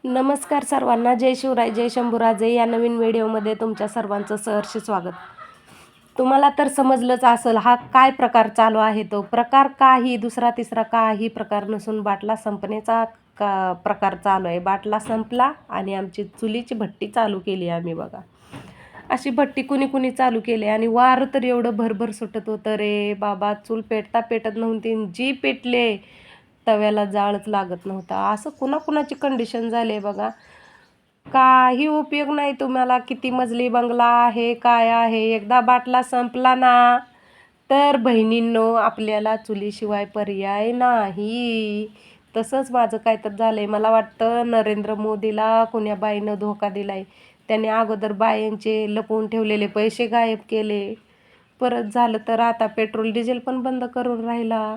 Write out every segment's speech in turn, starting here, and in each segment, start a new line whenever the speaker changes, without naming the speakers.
नमस्कार सर्वांना, जय शिवराय, जय शंभूराजे. या नवीन व्हिडिओमध्ये तुमच्या सर्वांचं सहर्ष स्वागत. तुम्हाला तर समजलंच असेल हा काय प्रकार चालू आहे. तो प्रकार काही दुसरा तिसरा काही प्रकार नसून बाटला संपण्याचा प्रकार चालू आहे. बाटला संपला आणि आमची चुलीची भट्टी चालू केली आम्ही. बघा अशी भट्टी कुणी कुणी चालू केली आणि वारं तर एवढं भरभर सुटत होतं रे बाबा. चूल पेटता पेटत नव्हती, जी पेटले तव्याला जाळच लागत नव्हता. असं कुणाकुणाची कंडिशन झाली आहे बघा. काही उपयोग नाही. तुम्हाला किती मजली बंगला आहे काय आहे, एकदा बाटला संपला ना तर बहिणींनो आपल्याला चुलीशिवाय पर्याय नाही. तसंच माझं काय तर झालंय. मला वाटतं नरेंद्र मोदीला कोण्या बाईनं धोका दिलाय. त्याने अगोदर बायांचे लपवून ठेवलेले पैसे गायब केले. परत झालं तर आता पेट्रोल डिझेल पण बंद करून राहिला.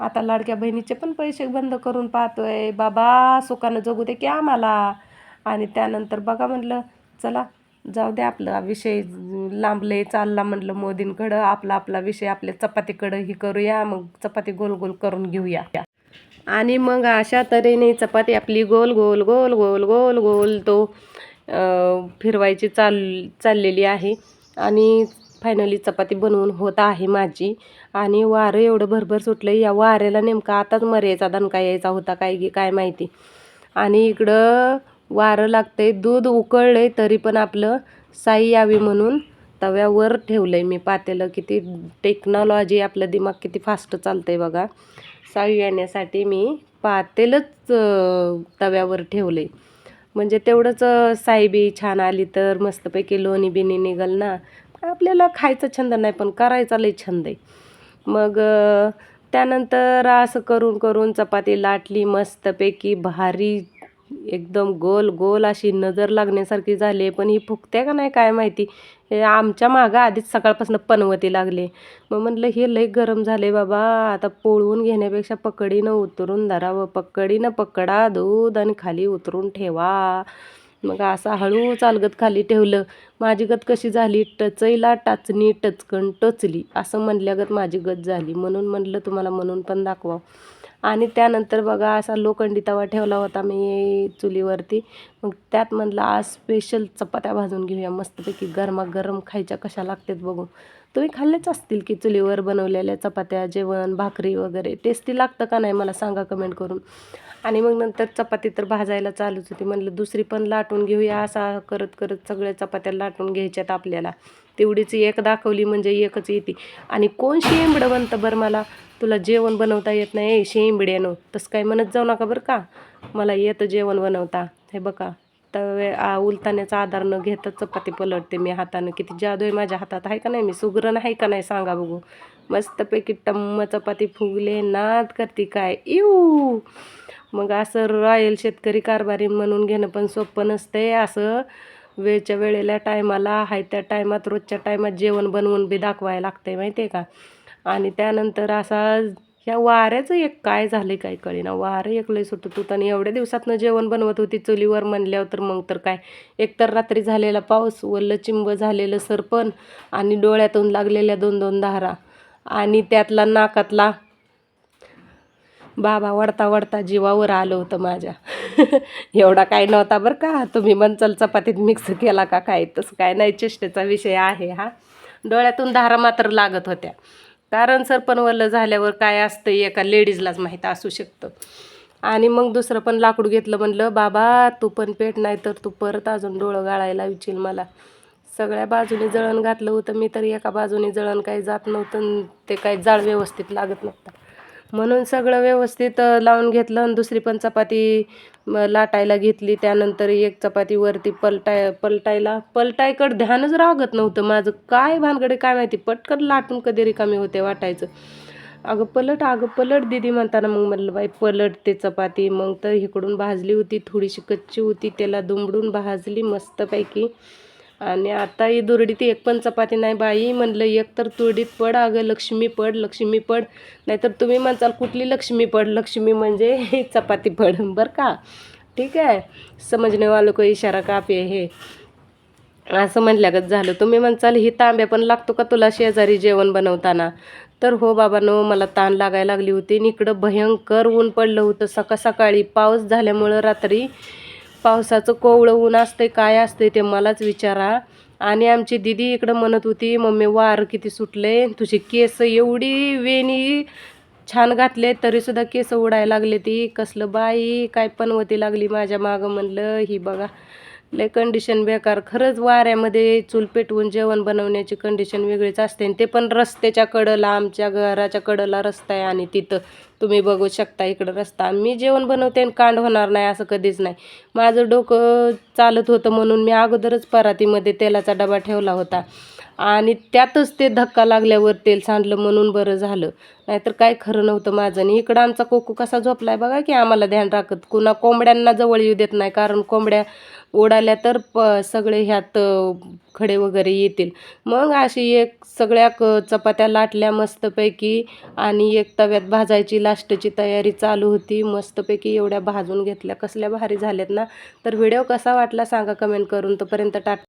आता लाडक्या बहिणीचे पण पैसे बंद करून पाहतोय. बाबा सुखानं जगू दे की आम्हाला. आणि त्यानंतर बघा म्हटलं चला जाऊ दे, आपला विषय लांबले चालला म्हटलं मोदींकडं. आपला आपला विषय आपल्या चपातीकडं ही करूया, मग चपाती गोल गोल करून घेऊया. आणि मग अशा तऱ्हेने चपाती आपली गोल गोल गोल गोल गोल गोल तो फिरवायची चाललेली आहे. आणि फायनली चपाती बनवून होत आहे माझी. आणि वारं एवढं भरभर सुटलं. या वाऱ्याला नेमका आताच मर्याचा दणका यायचा होता काय माहिती. आणि इकडं वारं लागतंय, दूध उकळलंय तरी पण आपलं साई यावी म्हणून तव्यावर ठेवलंय मी पातेलं. किती टेक्नॉलॉजी, आपलं दिमाग किती फास्ट चालतंय बघा. साई येण्यासाठी मी पातेलच तव्यावर ठेवलंय. म्हणजे तेवढंच साई छान आली तर मस्तपैकी लोणी बिनी निघल ना. आपल्याला खायचा छंद नाही पण करायचा लय छंद आहे. मग त्यानंतर असं करून करून चपाती लाटली मस्तपैकी भारी, एकदम गोल गोल अशी नजर लागण्यासारखी झाली. पण ही फुगते का नाही काय माहिती. हे आमच्या मागं आधीच सकाळपासून पनवती लागले. मग म्हटलं हे लय गरम झाले बाबा, आता पोळवून घेण्यापेक्षा पकडीनं उतरून धरावं. पकडीनं पकडा दूध आणि खाली उतरून ठेवा. मग असा हळू चालगत खाली ठेवलं. माझी गत कशी झाली, टचईला टाचणी टचकन टचली असं म्हणल्यागत माझी गत झाली. म्हणून म्हटलं तुम्हाला म्हणून पण दाखवा. आणि त्यानंतर बघा असा लोखंडी तवा ठेवला होता मी चुलीवरती. मग त्यात म्हटलं आज स्पेशल चपात्या भाजून घेऊया मस्तपैकी. गरमागरम खायच्या कशा लागतात बघू. तुम्ही खाल्लेच असतील की चुलीवर बनवलेल्या चपात्या, जेवण, भाकरी वगैरे. टेस्टी लागतं का नाही मला सांगा कमेंट करून. आणि मग नंतर चपाती तर भाजायला चालूच होती. म्हटलं दुसरी पण लाटून घेऊया. असा करत करत सगळ्या चपात्या लाटून घ्यायच्यात आपल्याला. तेवढीच एक दाखवली म्हणजे एकच येते. आणि कोण शेंबडं बनतं बरं मला, तुला जेवण बनवता येत नाही शेंबड्यानं, तसं काय म्हणत जाऊ नका बरं का. मला येतं जेवण बनवता. हे बघा उलताण्याचा आधार न घेता चपाती पलटते मी हातानं. किती जादू आहे माझ्या हातात, आहे का नाही. मी सुगरण आहे का नाही सांगा बघू. मस्तपैकी टम्म चपाती फुगले. नाद करते काय इऊ. मग असं रॉयल शेतकरी कारभारी म्हणून घेणं पण सोपं नसतंय. असं वेळच्या वेळेला टायमाला हाय त्या टायमात रोजच्या टायमात जेवण बनवून बी दाखवायला लागतंय माहिती आहे का. आणि त्यानंतर असा ह्या वाऱ्याचं एक काय झालं काय कळेना. वारं एक लय सुटत होतं आणि एवढ्या दिवसातनं जेवण बनवत होती चुलीवर म्हणल्यावर तर मग तर काय. एकतर रात्री झालेला पाऊस, वल्ल चिंब झालेलं सरपण आणि डोळ्यातून लागलेल्या 2-2 धारा आणि त्यातला नाकातला बाबा वडता वडता जीवावर आलं होतं माझ्या. एवढा काय नव्हता बरं का. तुम्ही म्हणचाल चपातीत मिक्स केला का काय, तसं काय नाही, चेष्टेचा विषय आहे हा. डोळ्यातून धारा मात्र लागत होत्या. कारण सरपणवलं झाल्यावर काय असतं एका लेडीजलाच माहीत असू शकतं. आणि मग दुसरं पण लाकूड घेतलं. म्हणलं बाबा तू पण पेट, नाही तर तू परत अजून डोळं गाळायला विचार मला. सगळ्या बाजूने जळण घातलं होतं मी, तर एका बाजूने जळण काही जात नव्हतं. ते काही जाळ व्यवस्थित लागत नव्हतं. म्हणून सगळं व्यवस्थित लावून घेतलं आणि दुसरी पण चपाती लाटायला घेतली. त्यानंतर एक चपाती वरती पलटायकडं ध्यानच राहत नव्हतं माझं. काय भानगडे काय माहिती. पटकन लाटून कधी रिकामी होते वाटायचं. अगं पलट दीदी म्हणताना मग म्हटलं बाई पलटते चपाती. मग तर इकडून भाजली होती, थोडीशी कच्ची होती, त्याला दुमडून भाजली मस्तपैकी. आणि आता ही दुरडीत एक पण चपाती नाही बाई. म्हणलं एक तर तुरडीत पड अगं, लक्ष्मी पड लक्ष्मी पड. नाहीतर तुम्ही म्हणताल कुठली लक्ष्मी पड, लक्ष्मी म्हणजे चपाती पड बरं का. ठीक आहे, समजणे वालों को इशारा काफी आहे. असं म्हणल्यागत झालं. तुम्ही म्हणसाल ही तांब्या पण लागतो का तुला शेजारी जेवण बनवताना. तर हो बाबांनो, मला ताण लागायला लागली होती. आणि इकडं भयंकर ऊन पडलं होतं सकाळी. पाऊस झाल्यामुळं रात्री पावसाचं कोवळं ऊन असतंय काय असतंय ते मलाच विचारा. आणि आमची दीदी इकडं म्हणत होती, मम्मी वार किती सुटले, तुझी केस एवढी वेणी छान घातले तरीसुद्धा केस उडायला लागले. ती कसलं बाई काय पनवती लागली माझ्या मागं. म्हणलं ही बघा लय कंडिशन बेकार. खरंच वाऱ्यामध्ये चूल पेटवून जेवण बनवण्याची कंडिशन वेगळीच असते. आणि ते पण रस्त्याच्या कडेला, आमच्या घराच्या कडेला रस्ता आहे आणि तिथं तुम्ही बघू शकता इकडं रस्ता. मी जेवण बनवते आणि कांड होणार नाही असं कधीच नाही. माझं डोकं चालत होतं म्हणून मी अगोदरच परातीमध्ये तेलाचा डबा ठेवला होता आणि त्यातच ते धक्का लागल्यावर तेल सांडलं म्हणून बरं झालं, नाहीतर काय खरं नव्हतं माझं. आणि इकडं आमचा कोकू कसा झोपलाय बघा की, आम्हाला ध्यान राखत. कुणा कोंबड्यांना जवळ येऊ देत नाही, कारण कोंबड्या उडाल्या तर सगळे ह्यात खडे वगैरे येतील. मग अशी एक सगळ्या चपात्या लाटल्या मस्तपैकी आणि एक तव्यात भाजायची लास्टची तयारी चालू होती. मस्तपैकी एवढ्या भाजून घेतल्या, कसल्या भारी झाल्यात ना. तर व्हिडिओ कसा वाटला सांगा कमेंट करून. तोपर्यंत टाटा.